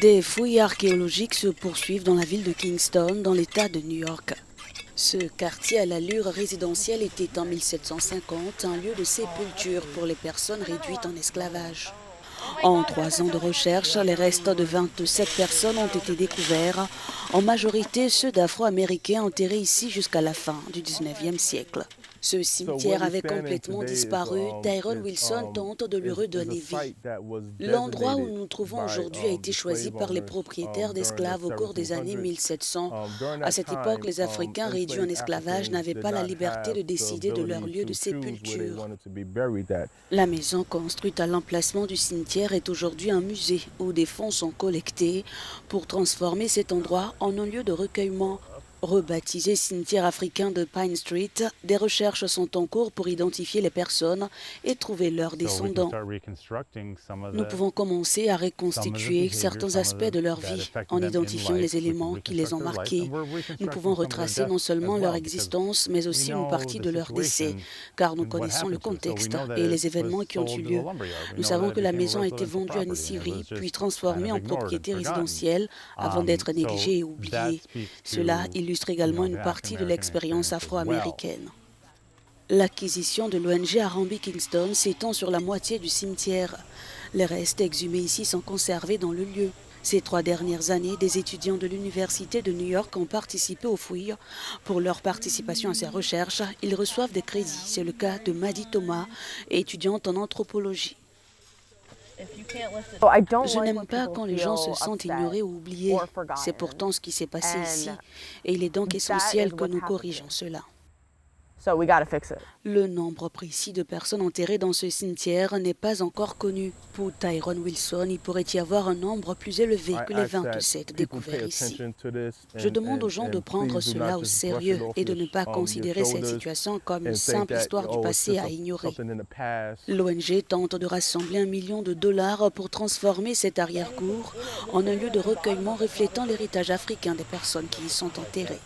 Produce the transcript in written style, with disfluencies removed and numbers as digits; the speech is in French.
Des fouilles archéologiques se poursuivent dans la ville de Kingston, dans l'État de New York. Ce quartier à l'allure résidentielle était en 1750 un lieu de sépulture pour les personnes réduites en esclavage. En 3 ans de recherche, les restes de 27 personnes ont été découverts, en majorité ceux d'Afro-Américains enterrés ici jusqu'à la fin du 19e siècle. Ce cimetière avait complètement disparu. Tyrone Wilson tente de lui redonner vie. L'endroit où nous nous trouvons aujourd'hui a été choisi par les propriétaires d'esclaves au cours des années 1700. À cette époque, les Africains réduits en esclavage n'avaient pas la liberté de décider de leur lieu de sépulture. La maison construite à l'emplacement du cimetière est aujourd'hui un musée où des fonds sont collectés pour transformer cet endroit en un lieu de recueillement. Rebaptisé cimetière africain de Pine Street, des recherches sont en cours pour identifier les personnes et trouver leurs descendants. Nous pouvons commencer à reconstituer certains aspects de leur vie en identifiant les éléments qui les ont marqués. Nous pouvons retracer non seulement leur existence, mais aussi une partie de leur décès, car nous connaissons le contexte et les événements qui ont eu lieu. Nous savons que la maison a été vendue à Nisiri, puis transformée en propriété résidentielle avant d'être négligée et oubliée. Cela illustre également une partie de l'expérience afro-américaine. L'acquisition de l'ONG Harambee Kingston s'étend sur la moitié du cimetière. Les restes exhumés ici sont conservés dans le lieu. Ces 3 dernières années, des étudiants de l'Université de New York ont participé aux fouilles. Pour leur participation à ces recherches, ils reçoivent des crédits. C'est le cas de Maddy Thomas, étudiante en anthropologie. Je n'aime pas quand les gens se sentent ignorés ou oubliés. C'est pourtant ce qui s'est passé ici. Et il est donc essentiel que nous corrigions cela. Le nombre précis de personnes enterrées dans ce cimetière n'est pas encore connu. Pour Tyrone Wilson, il pourrait y avoir un nombre plus élevé que les 27 découverts ici. Je demande aux gens de prendre cela au sérieux et de ne pas considérer cette situation comme une simple histoire du passé à ignorer. L'ONG tente de rassembler $1 million pour transformer cette arrière-cour en un lieu de recueillement reflétant l'héritage africain des personnes qui y sont enterrées.